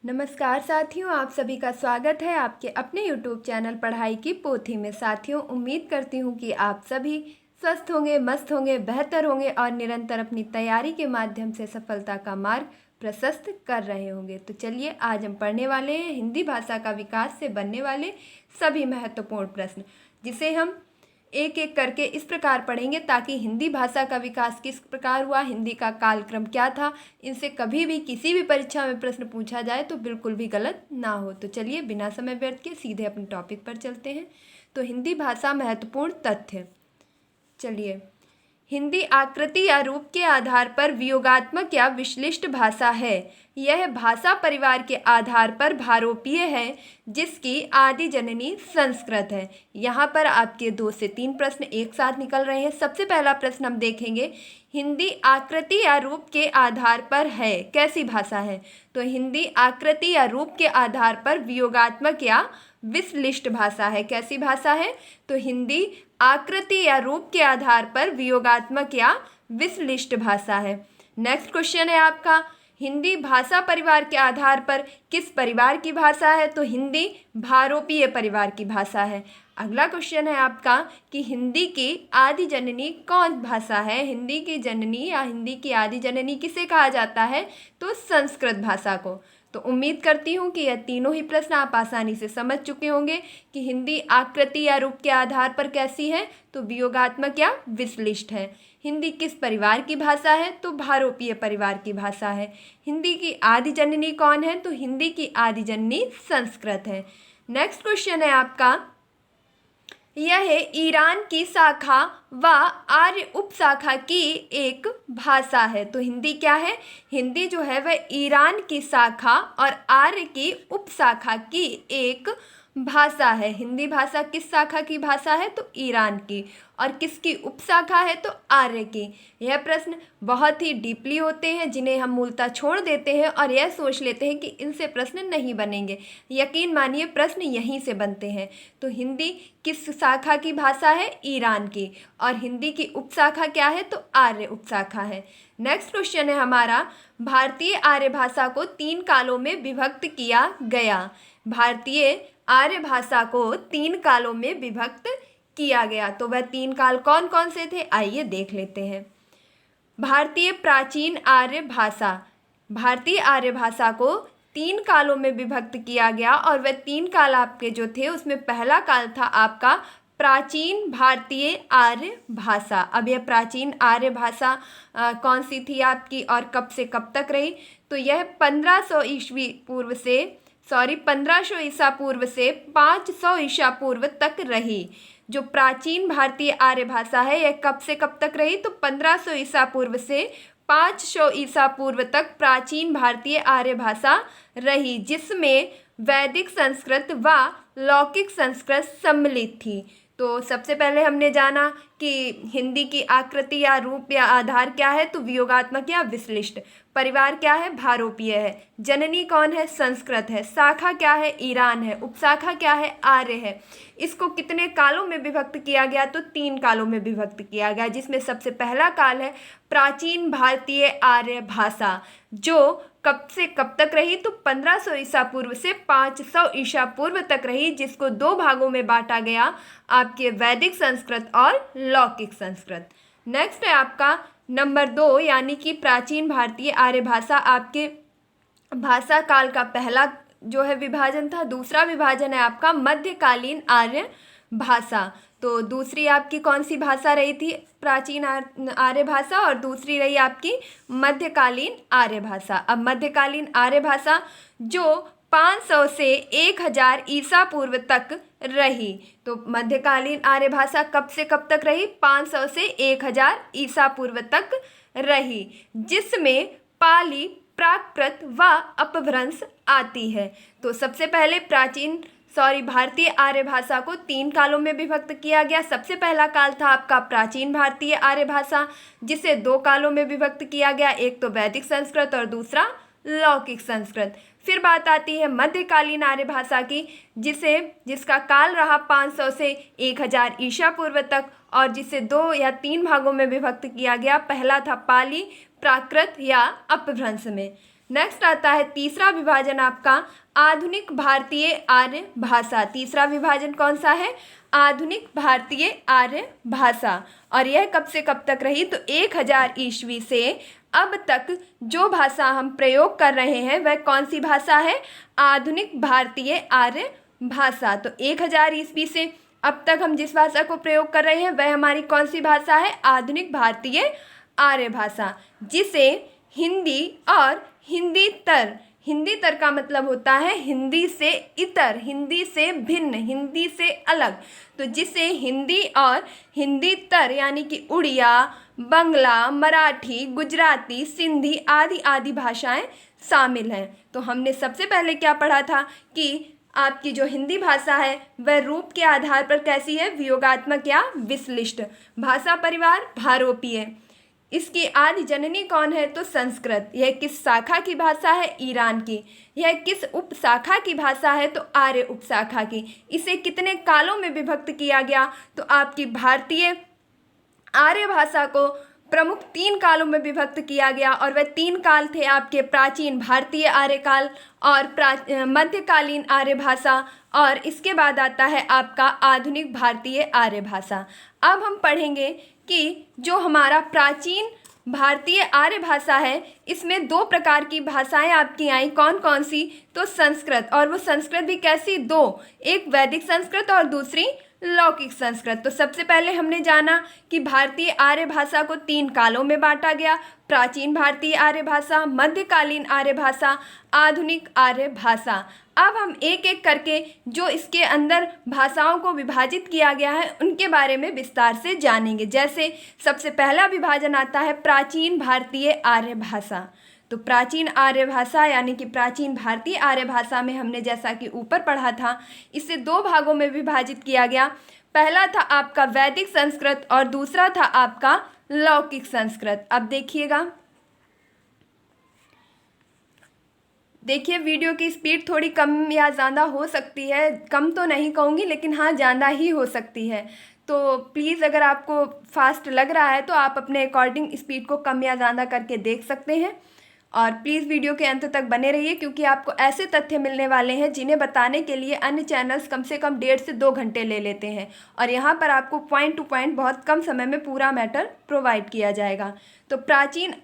नमस्कार साथियों, आप सभी का स्वागत है आपके अपने YouTube चैनल पढ़ाई की पोथी में। साथियों, उम्मीद करती हूँ कि आप सभी स्वस्थ होंगे, मस्त होंगे, बेहतर होंगे और निरंतर अपनी तैयारी के माध्यम से सफलता का मार्ग प्रशस्त कर रहे होंगे। तो चलिए, आज हम पढ़ने वाले हैं हिंदी भाषा का विकास से बनने वाले सभी महत्वपूर्ण प्रश्न, जिसे हम एक एक करके इस प्रकार पढ़ेंगे ताकि हिंदी भाषा का विकास किस प्रकार हुआ, हिंदी का कालक्रम क्या था, इनसे कभी भी किसी भी परीक्षा में प्रश्न पूछा जाए तो बिल्कुल भी गलत ना हो। तो चलिए, बिना समय व्यर्थ के सीधे अपने टॉपिक पर चलते हैं। तो हिंदी भाषा महत्वपूर्ण तथ्य। चलिए, हिंदी आकृति या रूप के आधार पर वियोगात्मक या विश्लिष्ट भाषा है। यह भाषा परिवार के आधार पर भारोपीय है, जिसकी आदि जननी संस्कृत है। यहाँ पर आपके 2 से 3 प्रश्न एक साथ निकल रहे हैं। सबसे पहला प्रश्न हम देखेंगे, हिंदी आकृति या रूप के आधार पर है, कैसी भाषा है? तो हिंदी आकृति या रूप के आधार पर वियोगात्मक या विश्लिष्ट भाषा है। कैसी भाषा है? तो हिंदी आकृति या रूप के आधार पर वियोगात्मक या विश्लिष्ट भाषा है। नेक्स्ट क्वेश्चन है आपका, हिंदी भाषा परिवार के आधार पर किस परिवार की भाषा है? तो हिंदी भारोपीय परिवार की भाषा है। अगला क्वेश्चन है आपका कि हिंदी की आदि जननी कौन भाषा है? हिंदी की जननी या हिंदी की आदि जननी किसे कहा जाता है? तो संस्कृत भाषा को। तो उम्मीद करती हूँ कि यह तीनों ही प्रश्न आप आसानी से समझ चुके होंगे कि हिंदी आकृति या रूप के आधार पर कैसी है? तो वियोगात्मक या विश्लिष्ट है। हिंदी किस परिवार की भाषा है? तो भारोपीय परिवार की भाषा है। हिंदी की आदि जननी कौन है? तो हिंदी की आदि जननी संस्कृत है। नेक्स्ट क्वेश्चन है आपका, यह ईरान की शाखा व आर्य उपशाखा की एक भाषा है। तो हिंदी क्या है? हिंदी जो है वह ईरान की शाखा और आर्य की उपशाखा की एक भाषा है। हिंदी भाषा किस शाखा की भाषा है? तो ईरान की। और किसकी उपशाखा है? तो आर्य की। यह प्रश्न बहुत ही डीपली होते हैं, जिन्हें हम मूलतः छोड़ देते हैं और यह सोच लेते हैं कि इनसे प्रश्न नहीं बनेंगे। यकीन मानिए, प्रश्न यहीं से बनते हैं। तो हिंदी किस शाखा की भाषा है? ईरान की। और हिंदी की उपशाखा क्या है? तो आर्य उपशाखा है। नेक्स्ट क्वेश्चन है हमारा, भारतीय आर्य भाषा को 3 कालों में विभक्त किया गया। भारतीय आर्य भाषा को 3 कालों में विभक्त किया गया। तो वह 3 काल कौन कौन से थे? आइए देख लेते हैं। भारतीय प्राचीन आर्य भाषा, भारतीय आर्य भाषा को 3 कालों में विभक्त किया गया और वह 3 काल आपके जो थे उसमें पहला काल था आपका प्राचीन भारतीय आर्य भाषा। अब यह प्राचीन आर्य भाषा कौन सी थी आपकी और कब से कब तक रही? तो यह 1500 ईसा पूर्व से 500 ईसा पूर्व तक रही। जो प्राचीन भारतीय आर्य भाषा है यह कब से कब तक रही? तो 1500 ईसा पूर्व से 500 ईसा पूर्व तक प्राचीन भारतीय आर्य भाषा रही, जिसमें वैदिक संस्कृत व लौकिक संस्कृत सम्मिलित थी। तो सबसे पहले हमने जाना कि हिंदी की आकृति या रूप या आधार क्या है? तो वियोगात्मक या विश्लिष्ट। परिवार क्या है? भारोपीय है। जननी कौन है? संस्कृत है। शाखा क्या है? ईरान है। उपशाखा क्या है? आर्य है। इसको कितने कालों में विभक्त किया गया? तो 3 कालों में विभक्त किया गया, जिसमें सबसे पहला काल है प्राचीन भारतीय आर्य भाषा, जो कब से कब तक रही? तो 1500 ईसा पूर्व से 500 ईसा पूर्व तक रही, जिसको 2 भागों में बांटा गया, आपके वैदिक संस्कृत और लौकिक संस्कृत। नेक्स्ट है आपका नंबर 2, यानी कि प्राचीन भारतीय आर्य भाषा आपके भाषा काल का पहला जो है विभाजन था। दूसरा विभाजन है आपका मध्यकालीन आर्य भाषा। तो दूसरी आपकी कौन सी भाषा रही थी? प्राचीन आर्य भाषा, और दूसरी रही आपकी मध्यकालीन आर्य भाषा। अब मध्यकालीन आर्य भाषा जो 500 से 1000 ईसा पूर्व तक रही। तो मध्यकालीन आर्य भाषा कब से कब तक रही? 500 से 1000 ईसा पूर्व तक रही, जिसमें पाली, प्राकृत व अपभ्रंश आती है। तो सबसे पहले भारतीय आर्य भाषा को 3 कालों में विभक्त किया गया। सबसे पहला काल था आपका प्राचीन भारतीय आर्य भाषा, जिसे 2 कालों में विभक्त किया गया, एक तो वैदिक संस्कृत और दूसरा लौकिक संस्कृत। फिर बात आती है मध्यकालीन आर्य भाषा की, जिसका काल रहा 500 से 1000 ईसा पूर्व तक, और जिसे 2 या 3 भागों में विभक्त किया गया। पहला था पाली, प्राकृत या अपभ्रंश में। नेक्स्ट आता है तीसरा विभाजन आपका आधुनिक भारतीय आर्य भाषा। तीसरा विभाजन कौन सा है? आधुनिक भारतीय आर्य भाषा। और यह कब से कब तक रही? तो 1000 ईस्वी से अब तक जो भाषा हम प्रयोग कर रहे हैं वह कौन सी भाषा है? आधुनिक भारतीय आर्य भाषा। तो 1000 ईस्वी से अब तक हम जिस भाषा को प्रयोग कर रहे हैं वह हमारी कौन सी भाषा है? आधुनिक भारतीय आर्य भाषा, जिसे हिंदी और हिंदीतर, हिंदीतर का मतलब होता है हिंदी से इतर, हिंदी से भिन्न, हिंदी से अलग। तो जिसे हिंदी और हिंदीतर यानी कि उड़िया, बंगला, मराठी, गुजराती, सिंधी आदि आदि भाषाएं शामिल हैं। तो हमने सबसे पहले क्या पढ़ा था कि आपकी जो हिंदी भाषा है वह रूप के आधार पर कैसी है? वियोगात्मक या विश्लिष्ट। भाषा परिवार भारोपीय। इसकी आदि जननी कौन है? तो संस्कृत। यह किस शाखा की भाषा है? ईरान की। यह किस उपशाखा की भाषा है? तो आर्य उपशाखा की। इसे कितने कालों में विभक्त किया गया? तो आपकी भारतीय आर्य भाषा को प्रमुख 3 कालों में विभक्त किया गया, और वह 3 काल थे आपके प्राचीन भारतीय आर्य काल और मध्यकालीन आर्य भाषा, और इसके बाद आता है आपका आधुनिक भारतीय आर्य भाषा। अब हम पढ़ेंगे कि जो हमारा प्राचीन भारतीय आर्य भाषा है इसमें 2 प्रकार की भाषाएं आपकी आई। कौन कौन सी? तो संस्कृत, और वो संस्कृत भी कैसी? 2, एक वैदिक संस्कृत और दूसरी लौकिक संस्कृत। तो सबसे पहले हमने जाना कि भारतीय आर्य भाषा को 3 कालों में बांटा गया: प्राचीन भारतीय आर्य भाषा, मध्यकालीन आर्य भाषा, आधुनिक आर्य भाषा। अब हम एक एक करके जो इसके अंदर भाषाओं को विभाजित किया गया है उनके बारे में विस्तार से जानेंगे। जैसे सबसे पहला विभाजन आता है प्राचीन भारतीय आर्य भाषा। तो प्राचीन आर्य भाषा यानी कि प्राचीन भारतीय आर्य भाषा में हमने जैसा कि ऊपर पढ़ा था, इसे 2 भागों में विभाजित किया गया। पहला था आपका वैदिक संस्कृत और दूसरा था आपका लौकिक संस्कृत। अब देखिए वीडियो की स्पीड थोड़ी कम या ज़्यादा हो सकती है, कम तो नहीं कहूँगी लेकिन हाँ ज़्यादा ही हो सकती है। तो प्लीज़ अगर आपको फास्ट लग रहा है तो आप अपने अकॉर्डिंग स्पीड को कम या ज़्यादा करके देख सकते हैं। और प्लीज़ वीडियो के अंत तक बने रहिए, क्योंकि आपको ऐसे तथ्य मिलने वाले हैं जिन्हें बताने के लिए अन्य चैनल्स कम से कम 1.5 से 2 घंटे ले लेते हैं, और यहाँ पर आपको पॉइंट टू पॉइंट बहुत कम समय में पूरा मैटर प्रोवाइड किया जाएगा। तो प्राचीन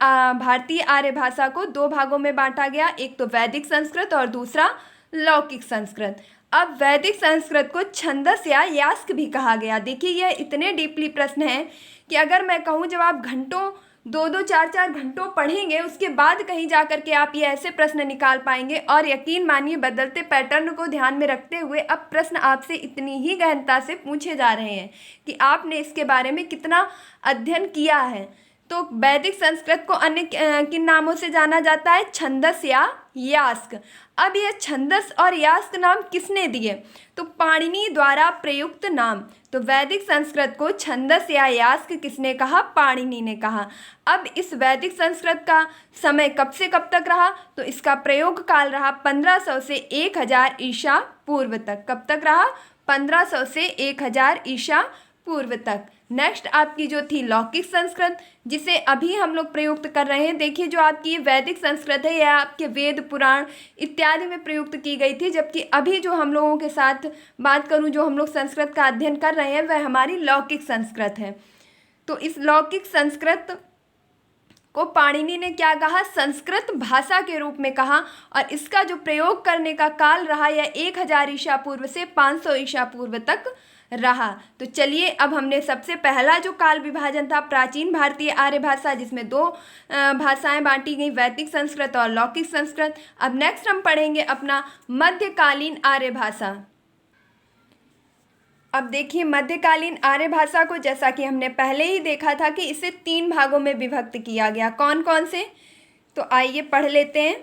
भारतीय आर्य भाषा को 2 भागों में बांटा गया, एक तो वैदिक संस्कृत और दूसरा लौकिक संस्कृत। अब वैदिक संस्कृत को छंदस या यास्क भी कहा गया। देखिए यह इतने डीपली प्रश्न है कि अगर मैं कहूँ जब आप घंटों 2-2, 4-4 घंटों पढ़ेंगे उसके बाद कहीं जा कर के आप ये ऐसे प्रश्न निकाल पाएंगे। और यकीन मानिए बदलते पैटर्न को ध्यान में रखते हुए अब प्रश्न आपसे इतनी ही गहनता से पूछे जा रहे हैं कि आपने इसके बारे में कितना अध्ययन किया है। तो वैदिक संस्कृत को अन्य किन नामों से जाना जाता है? छंदस या यास्क। अब यह छंदस और यास्क नाम किसने दिए? तो पाणिनि द्वारा प्रयुक्त नाम। तो वैदिक संस्कृत को छंदस या यास्क किसने कहा? पाणिनि ने कहा। अब इस वैदिक संस्कृत का समय कब से कब तक रहा? तो इसका प्रयोग काल रहा 1500 से 1000 ईसा पूर्व तक। कब तक रहा? 1500 से 1000 ईसा पूर्व तक। नेक्स्ट आपकी जो थी लौकिक संस्कृत, जिसे अभी हम लोग प्रयुक्त कर रहे हैं। देखिए जो आपकी ये वैदिक संस्कृत है यह आपके वेद पुराण इत्यादि में प्रयुक्त की गई थी, जबकि अभी जो हम लोगों के साथ बात करूं जो हम लोग संस्कृत का अध्ययन कर रहे हैं वह हमारी लौकिक संस्कृत है। तो इस लौकिक संस्कृत को पाणिनि ने क्या कहा? संस्कृत भाषा के रूप में कहा, और इसका जो प्रयोग करने का काल रहा यह 1000 ईसा पूर्व से 500 ईसा पूर्व तक रहा। तो चलिए अब हमने सबसे पहला जो काल विभाजन था प्राचीन भारतीय आर्य भाषा, जिसमें 2 भाषाएं बांटी गई, वैदिक संस्कृत और लौकिक संस्कृत। अब नेक्स्ट हम पढ़ेंगे अपना मध्यकालीन आर्य भाषा। अब देखिए मध्यकालीन आर्य भाषा को जैसा कि हमने पहले ही देखा था कि इसे 3 भागों में विभक्त किया गया। कौन कौन से? तो आइए पढ़ लेते हैं।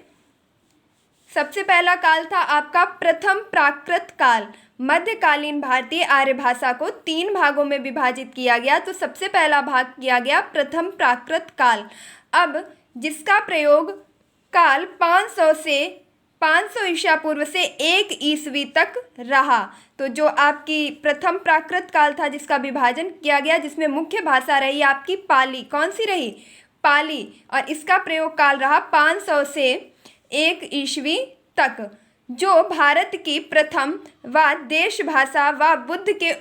सबसे पहला काल था आपका प्रथम प्राकृत काल। मध्यकालीन भारतीय आर्य भाषा को 3 भागों में विभाजित किया गया। तो सबसे पहला भाग किया गया प्रथम प्राकृत काल। अब जिसका प्रयोग काल 500 ईसा पूर्व से 1 ईस्वी तक रहा। तो जो आपकी प्रथम प्राकृत काल था जिसका विभाजन किया गया, जिसमें मुख्य भाषा रही आपकी पाली। कौन सी रही? पाली। और इसका प्रयोग काल रहा 500 से 1 ईस्वी तक, जो भारत की प्रथम व देश भाषा व बुद्ध के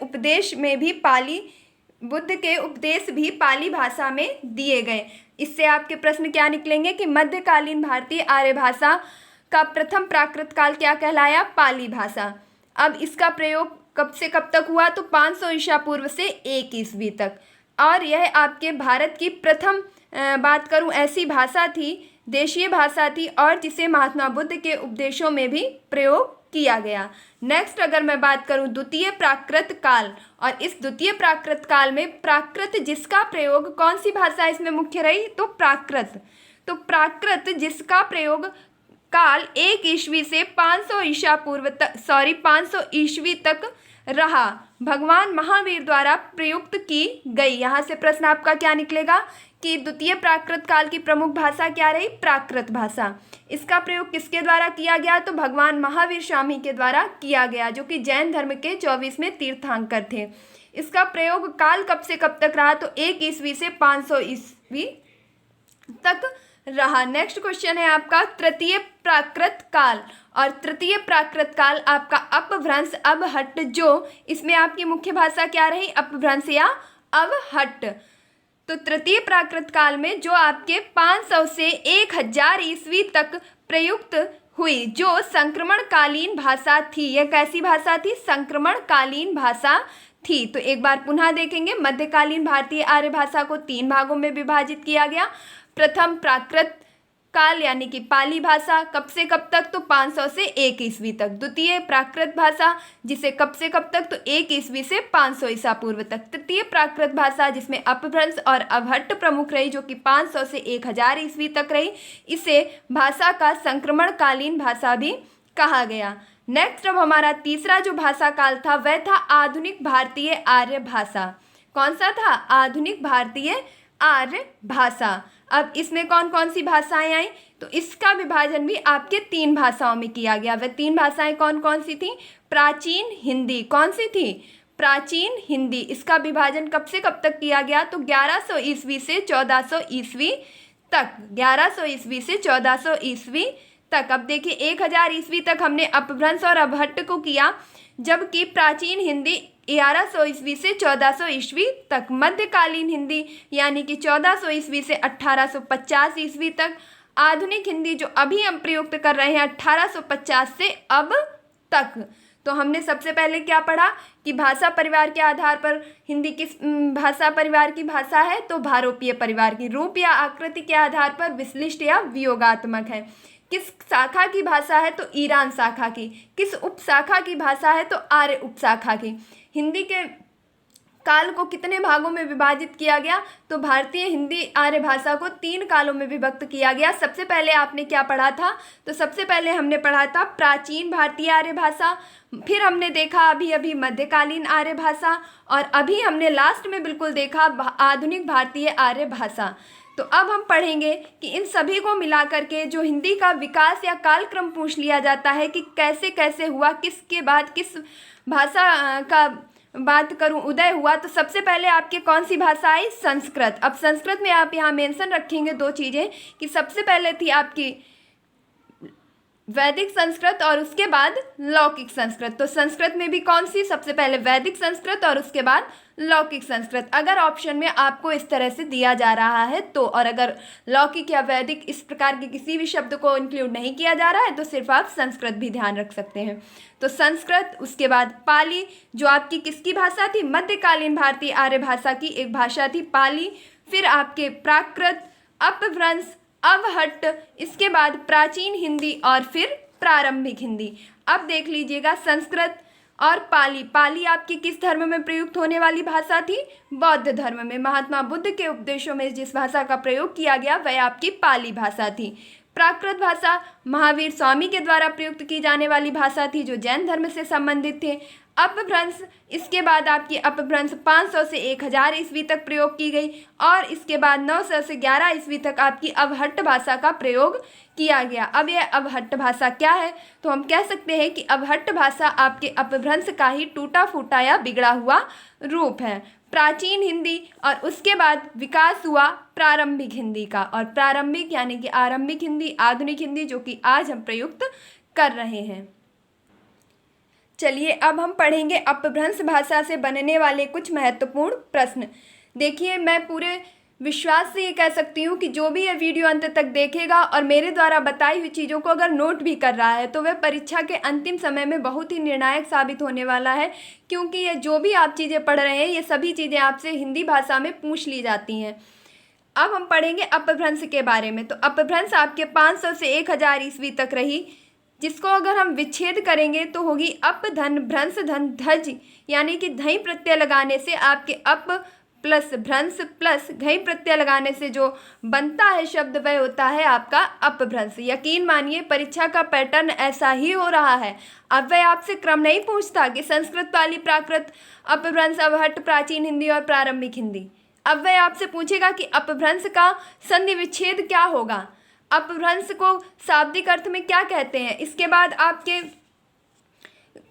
उपदेश भी पाली भाषा में दिए गए। इससे आपके प्रश्न क्या निकलेंगे कि मध्यकालीन भारतीय आर्य भाषा का प्रथम प्राकृत काल क्या कहलाया? पाली भाषा। अब इसका प्रयोग कब से कब तक हुआ? तो 500 ईसा पूर्व से 1 ईस्वी तक। और यह आपके भारत की प्रथम बात करूं ऐसी भाषा थी, देशीय भाषा थी, और जिसे महात्मा बुद्ध के उपदेशों में भी प्रयोग किया गया। नेक्स्ट अगर मैं बात करूं द्वितीय प्राकृत काल, और इस द्वितीय प्राकृत काल में प्राकृत जिसका प्रयोग, कौन सी भाषा इसमें मुख्य रही? तो प्राकृत। तो प्राकृत जिसका प्रयोग काल 1 ईस्वी से 500 ईस्वी तक रहा, भगवान महावीर द्वारा प्रयुक्त की गई। यहाँ से प्रश्न आपका क्या निकलेगा कि द्वितीय प्राकृत काल की प्रमुख भाषा क्या रही? प्राकृत भाषा। इसका प्रयोग किसके द्वारा किया गया? तो भगवान महावीर स्वामी के द्वारा किया गया, जो कि जैन धर्म के 24वें तीर्थंकर थे। इसका प्रयोग काल कब से कब तक रहा? तो 1 ईस्वी से 500 ईस्वी तक रहा। नेक्स्ट क्वेश्चन है आपका तृतीय प्राकृत काल, और तृतीय प्राकृत काल आपका अपभ्रंश अवहट्ट, जो इसमें आपकी मुख्य भाषा क्या रही? अपभ्रंश या अवहट्ट। तो तृतीय प्राकृत काल में जो आपके 500 से 1000 ईस्वी तक प्रयुक्त हुई, जो संक्रमणकालीन भाषा थी। यह कैसी भाषा थी? संक्रमणकालीन भाषा थी। तो एक बार पुनः देखेंगे, मध्यकालीन भारतीय आर्य भाषा को 3 भागों में विभाजित किया गया। प्रथम प्राकृत काल यानी कि पाली भाषा, कब से कब तक? तो 500 से 1 ईस्वी तक। द्वितीय प्राकृत भाषा, जिसे कब से कब तक? तो 1 ईस्वी से 500 ईसा पूर्व तक। तृतीय प्राकृत भाषा, जिसमें अपभ्रंश और अवहट्ट प्रमुख रही, जो कि 500 से 1000 ईस्वी तक रही। इसे भाषा का संक्रमणकालीन भाषा भी कहा गया। नेक्स्ट अब हमारा तीसरा जो भाषा काल था वह था आधुनिक भारतीय आर्य भाषा। कौन सा था? आधुनिक भारतीय आर्य भाषा। अब इसमें कौन कौन सी भाषाएं आई? तो इसका विभाजन भी आपके 3 भाषाओं में किया गया। वह 3 भाषाएं कौन कौन सी थी? प्राचीन हिंदी। कौन सी थी? प्राचीन हिंदी। इसका विभाजन कब से कब तक किया गया? तो 1100 ईस्वी से 1400 ईस्वी तक। 1100 ईस्वी से 1400 ईस्वी तक। अब देखिए 1000 ईस्वी तक हमने अपभ्रंश और अवहट्ट को किया, जबकि प्राचीन हिंदी 1100 ईस्वी से 1400 ईस्वी तक। मध्यकालीन हिंदी यानी कि 1400 ईस्वी से 1850 ईस्वी तक। आधुनिक हिंदी जो अभी हम प्रयुक्त कर रहे हैं 1850 से अब तक। तो हमने सबसे पहले क्या पढ़ा कि भाषा परिवार के आधार पर हिंदी किस भाषा परिवार की भाषा है? तो भारोपीय परिवार की। रूप या आकृति के आधार पर विश्लिष्ट या वियोगात्मक है। किस शाखा की भाषा है? तो ईरान शाखा की। किस उपशाखा की भाषा है? तो आर्य उपशाखा की। हिंदी के काल को कितने भागों में विभाजित किया गया? तो भारतीय हिंदी आर्य भाषा को 3 कालों में विभक्त किया गया। सबसे पहले आपने क्या पढ़ा था? तो सबसे पहले हमने पढ़ा था प्राचीन भारतीय आर्य भाषा, फिर हमने देखा अभी मध्यकालीन आर्य भाषा, और अभी हमने लास्ट में बिल्कुल देखा आधुनिक भारतीय आर्य भाषा। तो अब हम पढ़ेंगे कि इन सभी को मिलाकर के जो हिंदी का विकास या कालक्रम पूछ लिया जाता है कि कैसे कैसे हुआ, किसके बाद किस भाषा का बात करूं उदय हुआ, तो सबसे पहले आपके कौन सी भाषा आई? संस्कृत। अब संस्कृत में आप यहाँ मेंशन रखेंगे 2 चीज़ें कि सबसे पहले थी आपकी वैदिक संस्कृत और उसके बाद लौकिक संस्कृत। तो संस्कृत में भी कौन सी? सबसे पहले वैदिक संस्कृत और उसके बाद लौकिक संस्कृत। अगर ऑप्शन में आपको इस तरह से दिया जा रहा है तो, और अगर लौकिक या वैदिक इस प्रकार के किसी भी शब्द को इंक्लूड नहीं किया जा रहा है तो सिर्फ आप संस्कृत भी ध्यान रख सकते हैं। तो संस्कृत, उसके बाद पाली जो आपकी किसकी भाषा थी? मध्यकालीन भारतीय आर्य भाषा की एक भाषा थी पाली। फिर आपके प्राकृत, अपभ्रंश, अवहट्ट, इसके बाद प्राचीन हिंदी और फिर प्रारंभिक हिंदी। अब देख लीजिएगा संस्कृत और पाली। पाली आपकी किस धर्म में प्रयुक्त होने वाली भाषा थी? बौद्ध धर्म में। महात्मा बुद्ध के उपदेशों में जिस भाषा का प्रयोग किया गया वह आपकी पाली भाषा थी। प्राकृत भाषा महावीर स्वामी के द्वारा प्रयुक्त की जाने वाली भाषा थी जो जैन धर्म से संबंधित थे। अपभ्रंश, इसके बाद आपकी अपभ्रंश 500 से 1000 ईस्वी तक प्रयोग की गई, और इसके बाद 900 से 11 ईस्वी तक आपकी अवहट्ट भाषा का प्रयोग किया गया। अब यह अवहट्ट भाषा क्या है? तो हम कह सकते हैं कि अवहट्ट भाषा आपके अपभ्रंश का ही टूटा फूटा या बिगड़ा हुआ रूप है। प्राचीन हिंदी और उसके बाद विकास हुआ प्रारंभिक हिंदी का। और प्रारंभिक यानी कि आरंभिक हिंदी, आधुनिक हिंदी, जो कि आज हम प्रयुक्त कर रहे हैं। चलिए अब हम पढ़ेंगे अपभ्रंश भाषा से बनने वाले कुछ महत्वपूर्ण प्रश्न। देखिए, मैं पूरे विश्वास से ये कह सकती हूँ कि जो भी ये वीडियो अंत तक देखेगा और मेरे द्वारा बताई हुई चीज़ों को अगर नोट भी कर रहा है तो वह परीक्षा के अंतिम समय में बहुत ही निर्णायक साबित होने वाला है, क्योंकि ये जो भी आप चीज़ें पढ़ रहे हैं ये सभी चीज़ें आपसे हिंदी भाषा में पूछ ली जाती हैं। अब हम पढ़ेंगे अपभ्रंश के बारे में। तो अपभ्रंश आपके 500 से 1000 ईस्वी तक रही, जिसको अगर हम विच्छेद करेंगे तो होगी अप धन भ्रंश धन धज, यानी कि धई प्रत्यय लगाने से आपके अप प्लस भ्रंश प्लस घई प्रत्यय लगाने से जो बनता है शब्द वह होता है आपका अपभ्रंश। यकीन मानिए परीक्षा का पैटर्न ऐसा ही हो रहा है। अब वह आपसे क्रम नहीं पूछता कि संस्कृत वाली प्राकृत, अपभ्रंश, अवहट्ट, प्राचीन हिंदी और प्रारंभिक हिंदी। अब वह आपसे पूछेगा कि अपभ्रंश का संधि विच्छेद क्या होगा, अपभ्रंश को शाब्दिक अर्थ में क्या कहते हैं, इसके बाद आपके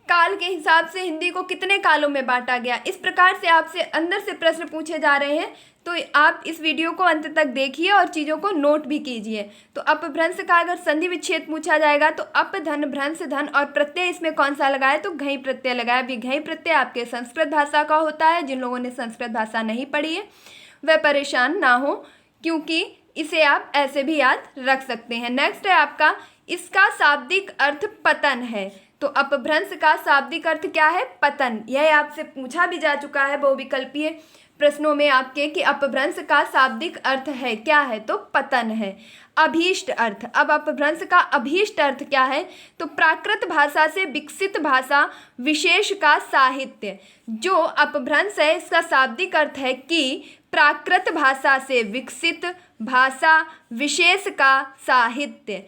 काल के हिसाब से हिंदी को कितने कालों में बांटा गया। इस प्रकार से आपसे अंदर से प्रश्न पूछे जा रहे हैं, तो आप इस वीडियो को अंत तक देखिए और चीज़ों को नोट भी कीजिए। तो अपभ्रंश का अगर संधि विच्छेद पूछा जाएगा तो अप धन भ्रंश धन और प्रत्यय इसमें कौन सा लगाए, तो घई प्रत्यय लगाए। अभी घई प्रत्यय आपके संस्कृत भाषा का होता है। जिन लोगों ने संस्कृत भाषा नहीं पढ़ी है वह परेशान ना हो, क्योंकि इसे आप ऐसे भी याद रख सकते हैं। नेक्स्ट है आपका, इसका शाब्दिक अर्थ पतन है। तो अपभ्रंश का शाब्दिक अर्थ क्या है, पतन। यह आपसे पूछा भी जा चुका है बहुविकल्पीय प्रश्नों में आपके कि अपभ्रंश का शाब्दिक अर्थ है क्या है, तो पतन है। अभीष्ट अर्थ, अब अपभ्रंश का अभीष्ट अर्थ क्या है, तो प्राकृत भाषा से विकसित भाषा विशेष का साहित्य। जो अपभ्रंश है इसका शाब्दिक अर्थ है कि प्राकृत भाषा से विकसित भाषा विशेष का साहित्य।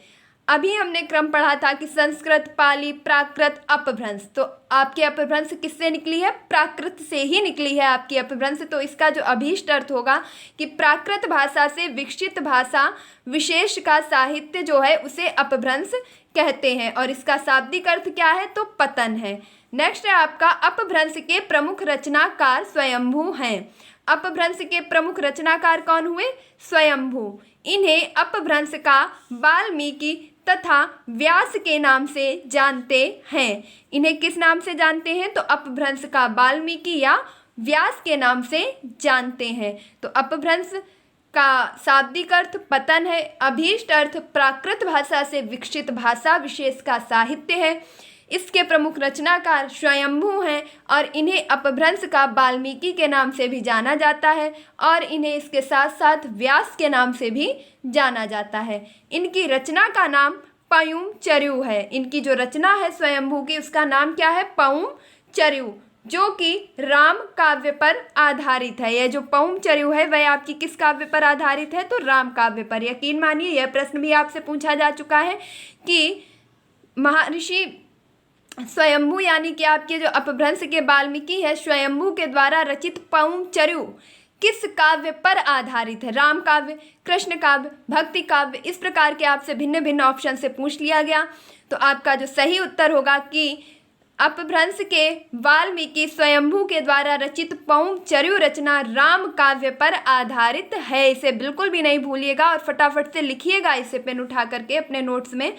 अभी हमने क्रम पढ़ा था कि संस्कृत, पाली, प्राकृत, अपभ्रंश। तो आपकी अपभ्रंश किससे निकली है, प्राकृत से ही निकली है आपकी अपभ्रंश। तो इसका जो अभीष्ट अर्थ होगा कि प्राकृत भाषा से विकसित भाषा विशेष का साहित्य जो है उसे अपभ्रंश कहते हैं। और इसका शाब्दिक अर्थ क्या है, तो पतन है। नेक्स्ट है आपका, अपभ्रंश के प्रमुख रचनाकार स्वयंभू हैं। अपभ्रंश के प्रमुख रचनाकार कौन हुए, स्वयंभू। इन्हें अपभ्रंश का वाल्मीकि तथा व्यास के नाम से जानते हैं। इन्हें किस नाम से जानते हैं, तो अपभ्रंश का वाल्मीकि या व्यास के नाम से जानते हैं। तो अपभ्रंश का शाब्दिक अर्थ पतन है, अभीष्ट अर्थ प्राकृत भाषा से विकसित भाषा विशेष का साहित्य है। इसके प्रमुख रचनाकार स्वयंभू हैं और इन्हें अपभ्रंश का वाल्मीकि के नाम से भी जाना जाता है और इन्हें इसके साथ साथ व्यास के नाम से भी जाना जाता है। इनकी रचना का नाम पयुम चर्यु है। इनकी जो रचना है स्वयंभू की उसका नाम क्या है, पयुम चर्यु, जो कि राम काव्य पर आधारित है। यह जो पयुम चर्यु है वह आपकी किस काव्य पर आधारित है, तो राम काव्य पर। यकीन मानिए यह प्रश्न भी आपसे पूछा जा चुका है कि महर्षि स्वयंभू यानी कि आपके जो अपभ्रंश के वाल्मीकि है स्वयंभू के द्वारा रचित पयुम चर्यु किस काव्य पर आधारित है, राम काव्य, कृष्ण काव्य, भक्ति काव्य। इस प्रकार के आपसे भिन्न भिन्न ऑप्शन से पूछ लिया गया। तो आपका जो सही उत्तर होगा कि अपभ्रंश के वाल्मीकि स्वयंभू के द्वारा रचित पयुम चर्यु रचना राम काव्य पर आधारित है। इसे बिल्कुल भी नहीं भूलिएगा और फटाफट से लिखिएगा इसे पेन उठा करके अपने नोट्स में।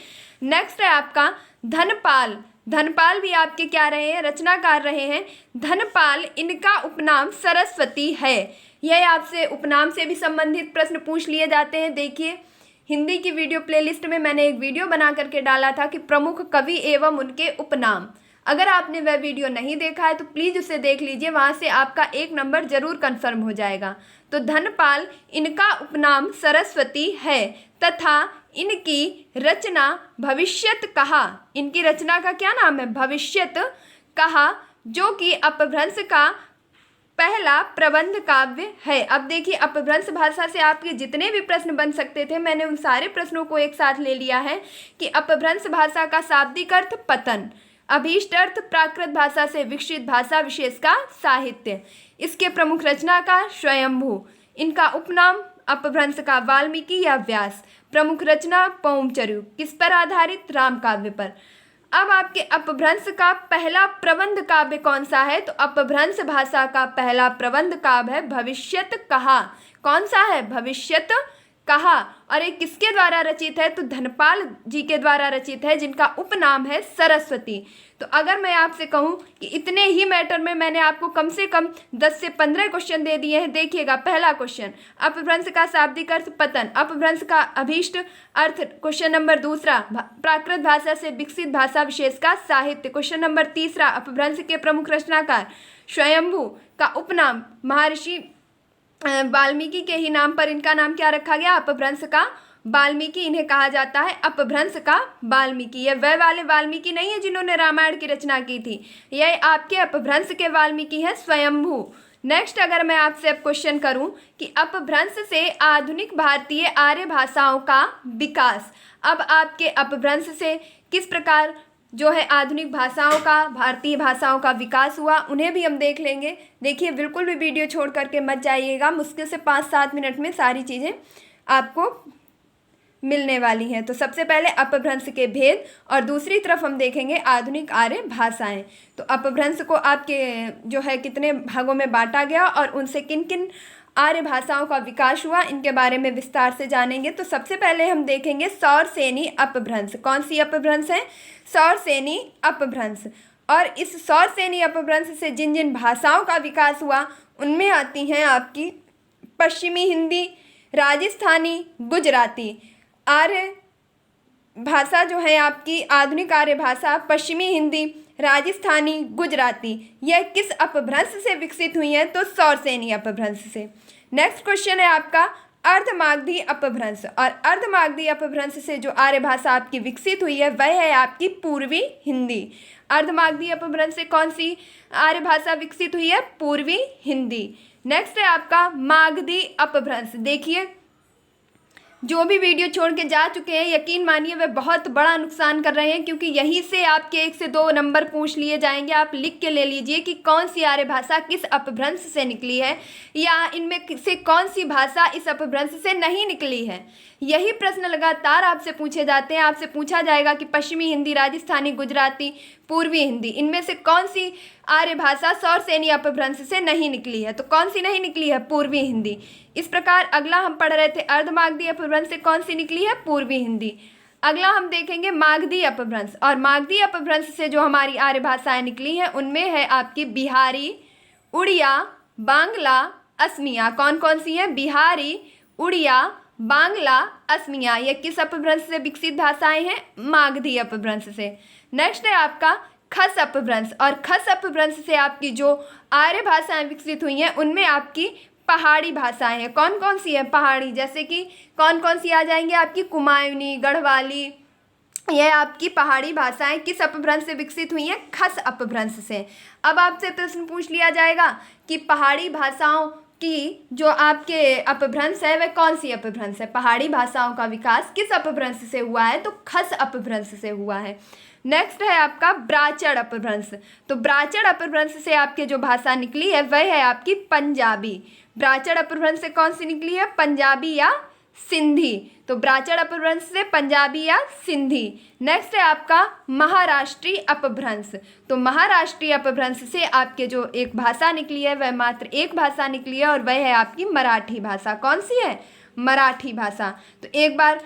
नेक्स्ट है आपका धनपाल। धनपाल भी आपके क्या रहे हैं, रचनाकार रहे हैं। धनपाल, इनका उपनाम सरस्वती है। यह आपसे उपनाम से भी संबंधित प्रश्न पूछ लिए जाते हैं। देखिए, हिंदी की वीडियो प्लेलिस्ट में मैंने एक वीडियो बना करके डाला था कि प्रमुख कवि एवं उनके उपनाम। अगर आपने वह वीडियो नहीं देखा है तो प्लीज़ उसे देख लीजिए, वहाँ से आपका 1 नंबर जरूर कन्फर्म हो जाएगा। तो धनपाल, इनका उपनाम सरस्वती है तथा इनकी रचना भविष्यत कहा। इनकी रचना का क्या नाम है, भविष्यत कहा, जो कि अपभ्रंश का पहला प्रबंध काव्य है। अब देखिए, अपभ्रंश भाषा से आपके जितने भी प्रश्न बन सकते थे मैंने उन सारे प्रश्नों को एक साथ ले लिया है कि अपभ्रंश भाषा का शाब्दिक अर्थ पतन, अभीष्ट अर्थ प्राकृत भाषा से विकसित भाषा विशेष का साहित्य, इसके प्रमुख रचनाकार स्वयंभू, इनका उपनाम अपभ्रंश का वाल्मीकि या व्यास, प्रमुख रचना पयुम चर्यु, किस पर आधारित, राम काव्य पर। अब आपके अपभ्रंश का पहला प्रबंध काव्य कौन सा है? तो अपभ्रंश भाषा का पहला प्रबंध काव्य है भविष्यत कहा। कौन सा है? भविष्यत कहा। और ये किसके द्वारा रचित है? तो धनपाल जी के द्वारा रचित है, जिनका उपनाम है सरस्वती। तो अगर मैं आपसे कहूँ कि इतने ही मैटर में मैंने आपको कम से कम 10 से 15 क्वेश्चन दे दिए हैं। देखिएगा, पहला क्वेश्चन, अपभ्रंश का शाब्दिक अर्थ पतन, अपभ्रंश का अभीष्ट अर्थ। क्वेश्चन नंबर दूसरा, प्राकृत भाषा से विकसित भाषा विशेष का साहित्य। क्वेश्चन नंबर तीसरा, अपभ्रंश के प्रमुख रचनाकार स्वयंभू का उपनाम महर्षि वाल्मीकि के ही नाम पर इनका नाम क्या रखा गया? अपभ्रंश का वाल्मीकि इन्हें कहा जाता है, अपभ्रंश का वाल्मीकि। ये वह वाले वाल्मीकि नहीं है जिन्होंने रामायण की रचना की थी, यह आपके अपभ्रंश के वाल्मीकि हैं, स्वयंभू। नेक्स्ट अगर मैं आपसे अब क्वेश्चन करूं कि अपभ्रंश से आधुनिक भारतीय आर्य भाषाओं का विकास। अब आपके अपभ्रंश से किस प्रकार जो है आधुनिक भाषाओं का, भारतीय भाषाओं का विकास हुआ, उन्हें भी हम देख लेंगे। देखिए, बिल्कुल भी वीडियो छोड़ करके मत जाइएगा, मुश्किल से 5-7 मिनट में सारी चीज़ें आपको मिलने वाली हैं। तो सबसे पहले अपभ्रंश के भेद और दूसरी तरफ हम देखेंगे आधुनिक आर्य भाषाएं। तो अपभ्रंश को आपके जो है कितने भागों में बांटा गया और उनसे किन किन आर्य भाषाओं का विकास हुआ, इनके बारे में विस्तार से जानेंगे। तो सबसे पहले हम देखेंगे सौरसेनी अपभ्रंश। कौन सी अपभ्रंश है? सौरसेनी अपभ्रंश। और इस सौरसेनी अपभ्रंश से जिन जिन भाषाओं का विकास हुआ उनमें आती हैं आपकी पश्चिमी हिंदी, राजस्थानी, गुजराती। आर्य भाषा जो है आपकी आधुनिक आर्य भाषा पश्चिमी हिंदी, राजस्थानी, गुजराती, यह किस अपभ्रंश से विकसित हुई है? तो सौरसेनी अपभ्रंश से। नेक्स्ट क्वेश्चन है आपका अर्धमागधी अपभ्रंश। और अर्धमागधी अपभ्रंश से जो आर्य भाषा आपकी विकसित हुई है वह है आपकी पूर्वी हिंदी। अर्धमागधी अपभ्रंश से कौन सी आर्य भाषा विकसित हुई है? पूर्वी हिंदी। नेक्स्ट है आपका मागधी अपभ्रंश। देखिए, जो भी वीडियो छोड़ के जा चुके हैं, यकीन मानिए वे बहुत बड़ा नुकसान कर रहे हैं, क्योंकि यहीं से आपके 1 से 2 नंबर पूछ लिए जाएंगे। आप लिख के ले लीजिए कि कौन सी आर्य भाषा किस अपभ्रंश से निकली है, या इनमें से कौन सी भाषा इस अपभ्रंश से नहीं निकली है। यही प्रश्न लगातार आपसे पूछे जाते हैं। आपसे पूछा जाएगा कि पश्चिमी हिंदी, राजस्थानी, गुजराती, पूर्वी हिंदी, इनमें से कौन सी आर्य भाषा सौरसेनी अपभ्रंश से नहीं निकली है? तो कौन सी नहीं निकली है? पूर्वी हिंदी। इस प्रकार अगला हम पढ़ रहे थे अर्धमागधी अपभ्रंश से कौन सी निकली है? पूर्वी हिंदी। अगला हम देखेंगे मागधी अपभ्रंश। और मागधी अपभ्रंश से जो हमारी आर्य भाषाएं निकली हैं उनमें है आपकी बिहारी, उड़िया, बांग्ला, असमिया। कौन कौन सी है? बिहारी, उड़िया, बांग्ला, असमिया। ये किस अपभ्रंश से विकसित भाषाएं हैं? मागधी अपभ्रंश से। नेक्स्ट है आपका खस अपभ्रंश। और खस अपभ्रंश से आपकी जो आर्य भाषाएं विकसित हुई हैं उनमें आपकी पहाड़ी भाषाएं हैं। कौन कौन सी है? पहाड़ी, जैसे कि कौन कौन सी आ जाएंगे आपकी? कुमायूनी, गढ़वाली, यह आपकी पहाड़ी भाषाएं किस अपभ्रंश से विकसित हुई हैं? खस अपभ्रंश से। अब आपसे प्रश्न पूछ लिया जाएगा कि पहाड़ी भाषाओं की जो आपके अपभ्रंश है वह कौन सी अपभ्रंश है? पहाड़ी भाषाओं का विकास किस अपभ्रंश से हुआ है? तो खस अपभ्रंश से हुआ है। नेक्स्ट है आपका ब्राह्मण अपभ्रंश। तो ब्राह्मण अपभ्रंश से आपके जो भाषा निकली है वह है आपकी पंजाबी। ब्राह्मण अपभ्रंश से कौन सी निकली है? पंजाबी या सिंधी। तो ब्राह्मण अपभ्रंश से पंजाबी या सिंधी। नेक्स्ट है आपका महाराष्ट्रीय अपभ्रंश। तो महाराष्ट्रीय अपभ्रंश से आपके जो एक भाषा निकली है वह मात्र एक भाषा निकली है और वह है आपकी मराठी भाषा। कौन सी है? मराठी भाषा। तो एक बार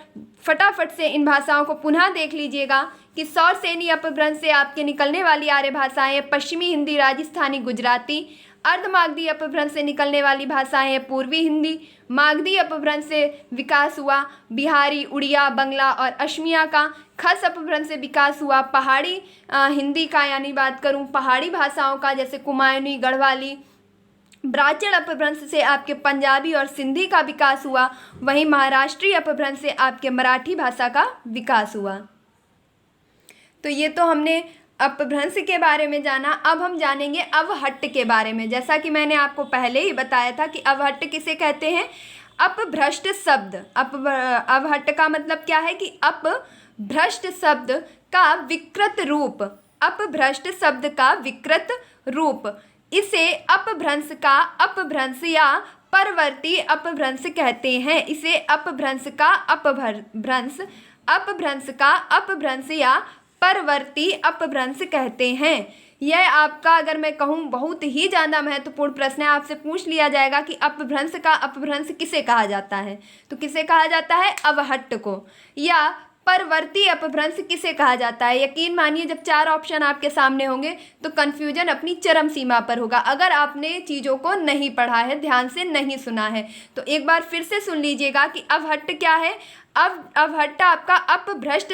फटाफट से इन भाषाओं को पुनः देख लीजिएगा कि सौरसेनी अपभ्रंश से आपके निकलने वाली आर्य भाषाएं पश्चिमी हिंदी, राजस्थानी, गुजराती। अर्धमागधी अपभ्रंश से निकलने वाली भाषाएं हैं पूर्वी हिंदी। मागधी अपभ्रंश से विकास हुआ बिहारी, उड़िया, बंगला और असमिया का। खस अपभ्रंश से विकास हुआ पहाड़ी हिंदी का, यानी बात करूं पहाड़ी भाषाओं का, जैसे कुमायूनी, गढ़वाली। ब्राह्मण अपभ्रंश से आपके पंजाबी और सिंधी का विकास हुआ। वहीं महाराष्ट्रीय अपभ्रंश से आपके मराठी भाषा का विकास हुआ। तो ये तो हमने अपभ्रंश के बारे में जाना। अब हम जानेंगे अवहट्ट के बारे में। जैसा कि मैंने आपको पहले ही बताया था कि अवहट्ट किसे कहते हैं? अपभ्रष्ट शब्द। अवहट्ट का मतलब क्या है? कि अपभ्रष्ट शब्द का विकृत रूप। अपभ्रष्ट शब्द का विकृत रूप। इसे अपभ्रंश का अपभ्रंश या परवर्ती अपभ्रंश कहते हैं। इसे अपभ्रंश का अपभ्रंश, अपभ्रंश का अपभ्रंश या परवर्ती अपभ्रंश कहते हैं। यह आपका, अगर मैं कहूँ, बहुत ही ज़्यादा महत्वपूर्ण प्रश्न है। आपसे पूछ लिया जाएगा कि अपभ्रंश का अपभ्रंश किसे कहा जाता है, तो किसे कहा जाता है? अवहट्ट को। या परवर्ती अपभ्रंश किसे कहा जाता है? यकीन मानिए जब 4 ऑप्शन आपके सामने होंगे तो कन्फ्यूजन अपनी चरम सीमा पर होगा, अगर आपने चीज़ों को नहीं पढ़ा है, ध्यान से नहीं सुना है। तो एक बार फिर से सुन लीजिएगा कि अवहट्ट क्या है। अवहट्ट आपका अपभ्रष्ट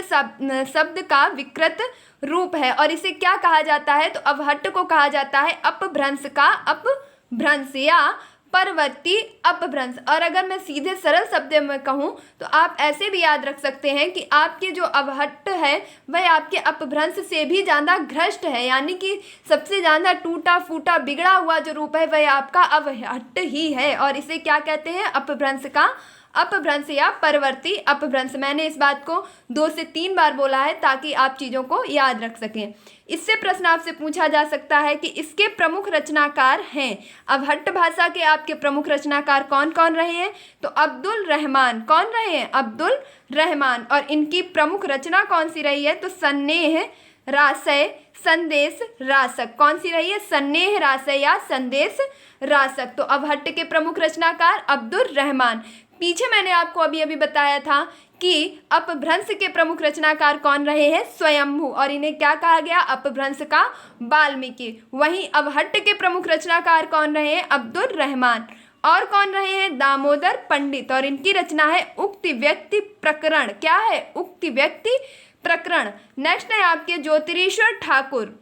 शब्द का विकृत रूप है और इसे क्या कहा जाता है? तो अवहट्ट को कहा जाता है अपभ्रंश का अपभ्रंश या परवर्ती अपभ्रंश। और अगर मैं सीधे सरल शब्द में कहूँ तो आप ऐसे भी याद रख सकते हैं कि आपके जो अवहट्ट है वह आपके अपभ्रंश से भी ज़्यादा भ्रष्ट है, यानी कि सबसे ज़्यादा टूटा फूटा बिगड़ा हुआ जो रूप है वह आपका अवहट्ट ही है। और इसे क्या कहते हैं? अपभ्रंश का अपभ्रंश या परवर्ती अपभ्रंश। मैंने इस बात को 2 से 3 बार बोला है ताकि आप चीज़ों को याद रख सकें। इससे प्रश्न आपसे पूछा जा सकता है कि इसके प्रमुख रचनाकार हैं। अवहट्ट भाषा के आपके प्रमुख रचनाकार कौन कौन रहे हैं? तो अब्दुल रहमान। कौन रहे हैं? अब्दुल रहमान। और इनकी प्रमुख रचना कौन सी रही है? तो सन्नेह रासय संदेश रासक। कौन सी रही है? सन्नेह रासय या संदेश रासक। तो अवहट्ट के प्रमुख रचनाकार अब्दुल रहमान। पीछे मैंने आपको अभी अभी बताया था कि अपभ्रंश के प्रमुख रचनाकार कौन रहे हैं? स्वयंभू। और इन्हें क्या कहा गया? अपभ्रंश का वाल्मीकि। वहीं अवहट्ट के प्रमुख रचनाकार कौन रहे हैं? अब्दुल रहमान। और कौन रहे हैं? दामोदर पंडित। और इनकी रचना है उक्ति व्यक्ति प्रकरण। क्या है? उक्ति व्यक्ति प्रकरण। नेक्स्ट है आपके ज्योतिरीश्वर ठाकुर।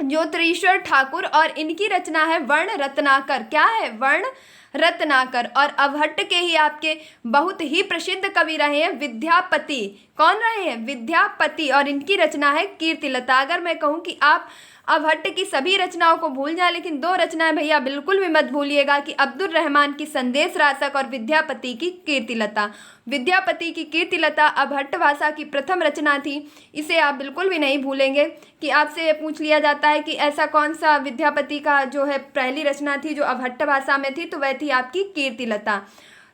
ज्योतिरीश्वर ठाकुर और इनकी रचना है वर्ण रत्नाकर। क्या है? वर्ण रत्नाकर। और अवहट्ट के ही आपके बहुत ही प्रसिद्ध कवि रहे हैं विद्यापति। कौन रहे हैं? विद्यापति। और इनकी रचना है कीर्तिलता। अगर मैं कहूँ कि आप अवहट्ट की सभी रचनाओं को भूल जाए, लेकिन 2 रचनाएं भैया बिल्कुल भी मत भूलिएगा कि अब्दुल रहमान की संदेश रासक और विद्यापति की कीर्तिलता। विद्यापति की कीर्तिलता अवहट्ट भाषा की प्रथम रचना थी, इसे आप बिल्कुल भी नहीं भूलेंगे। कि आपसे ये पूछ लिया जाता है कि ऐसा कौन सा विद्यापति का जो है पहली रचना थी जो अवहट्ट भाषा में थी, तो वह थी आपकी कीर्तिलता।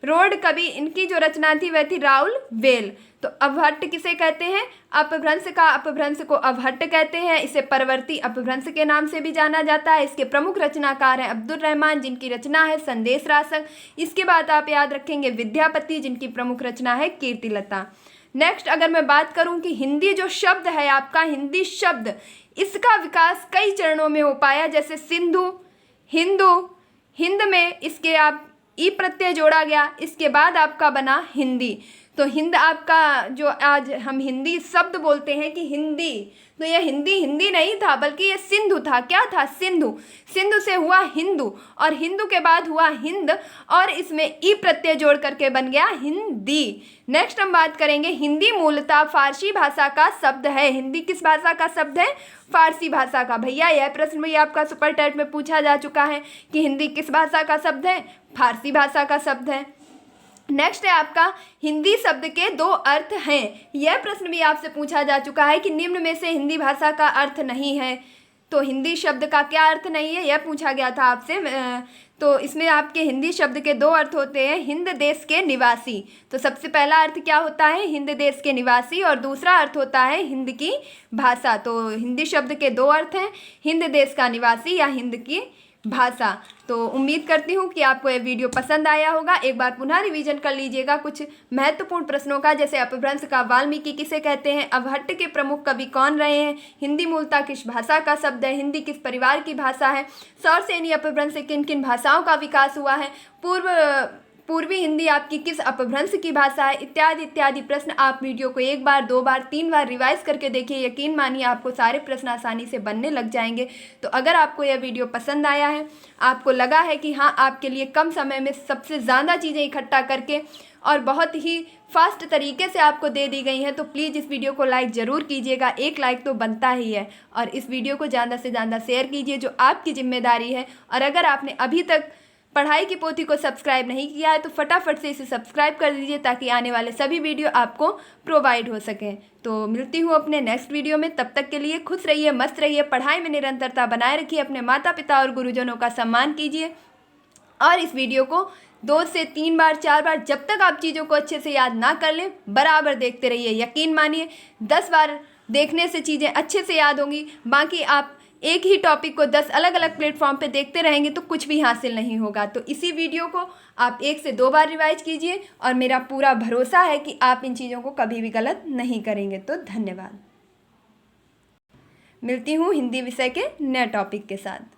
रोड कवि, इनकी जो रचना थी वह थी राउल वेल। तो अवहट्ट किसे कहते हैं? अपभ्रंश का अपभ्रंश को अवहट्ट कहते हैं। इसे परवर्ती अपभ्रंश के नाम से भी जाना जाता है। इसके प्रमुख रचनाकार हैं अब्दुल रहमान, जिनकी रचना है संदेश रासक। इसके बाद आप याद रखेंगे विद्यापति, जिनकी प्रमुख रचना है कीर्तिलता। नेक्स्ट अगर मैं बात करूं कि हिंदी जो शब्द है आपका, हिंदी शब्द, इसका विकास कई चरणों में हो पाया। जैसे सिंधु, हिंदू, हिंद में इसके आप ई प्रत्यय जोड़ा गया, इसके बाद आपका बना हिंदी। तो हिंद आपका जो आज हम हिंदी शब्द बोलते हैं कि हिंदी, तो यह हिंदी नहीं था, बल्कि यह सिंधु था। क्या था? सिंधु। सिंधु से हुआ हिंदू और हिंदू के बाद हुआ हिंद और इसमें ई प्रत्यय जोड़ करके बन गया हिंदी। नेक्स्ट हम बात करेंगे हिंदी मूलतः फारसी भाषा का शब्द है। हिंदी किस भाषा का शब्द है? फारसी भाषा का। भैया यह प्रश्न भी आपका सुपर टेट में पूछा जा चुका है कि हिंदी किस भाषा का शब्द है? फारसी भाषा का शब्द है। नेक्स्ट है आपका हिंदी शब्द के 2 अर्थ हैं। यह प्रश्न भी आपसे पूछा जा चुका है कि निम्न में से हिंदी भाषा का अर्थ नहीं है, तो हिंदी शब्द का क्या अर्थ नहीं है, यह पूछा गया था आपसे। तो इसमें आपके हिंदी शब्द के 2 अर्थ होते हैं। हिंद देश के निवासी, तो सबसे पहला अर्थ क्या होता है? हिंद देश के निवासी। और दूसरा अर्थ होता है हिंद की भाषा। तो हिंदी शब्द के 2 अर्थ हैं, हिंद देश का निवासी या हिंद की भाषा। तो उम्मीद करती हूँ कि आपको ये वीडियो पसंद आया होगा। एक बार पुनः रिवीजन कर लीजिएगा कुछ महत्वपूर्ण प्रश्नों का, जैसे अपभ्रंश का वाल्मीकि किसे कहते हैं, अवहट्ट के प्रमुख कवि कौन रहे हैं, हिंदी मूलतः किस भाषा का शब्द है, हिंदी किस परिवार की भाषा है, सौरसेनी अपभ्रंश से किन किन भाषाओं का विकास हुआ है, पूर्वी हिंदी आपकी किस अपभ्रंश की भाषा है, इत्यादि इत्यादि प्रश्न। आप वीडियो को 1 बार 2 बार 3 बार रिवाइज करके देखिए। यकीन मानिए आपको सारे प्रश्न आसानी से बनने लग जाएंगे। तो अगर आपको यह वीडियो पसंद आया है, आपको लगा है कि हाँ आपके लिए कम समय में सबसे ज़्यादा चीज़ें इकट्ठा करके और बहुत ही फास्ट तरीके से आपको दे दी गई हैं, तो प्लीज़ इस वीडियो को लाइक ज़रूर कीजिएगा। 1 लाइक तो बनता ही है। और इस वीडियो को ज़्यादा से ज़्यादा शेयर कीजिए, जो आपकी जिम्मेदारी है। और अगर आपने अभी तक पढ़ाई की पोथी को सब्सक्राइब नहीं किया है तो फटाफट से इसे सब्सक्राइब कर दीजिए, ताकि आने वाले सभी वीडियो आपको प्रोवाइड हो सकें। तो मिलती हूँ अपने नेक्स्ट वीडियो में। तब तक के लिए खुश रहिए, मस्त रहिए, पढ़ाई में निरंतरता बनाए रखिए, अपने माता पिता और गुरुजनों का सम्मान कीजिए। और इस वीडियो को 2 से 3 बार 4 बार, जब तक आप चीज़ों को अच्छे से याद ना कर लें, बराबर देखते रहिए। यकीन मानिए 10 बार देखने से चीज़ें अच्छे से याद होंगी। बाकी आप एक ही टॉपिक को 10 अलग अलग प्लेटफॉर्म पे देखते रहेंगे तो कुछ भी हासिल नहीं होगा। तो इसी वीडियो को आप 1 से 2 बार रिवाइज कीजिए और मेरा पूरा भरोसा है कि आप इन चीज़ों को कभी भी गलत नहीं करेंगे। तो धन्यवाद। मिलती हूँ हिंदी विषय के नए टॉपिक के साथ।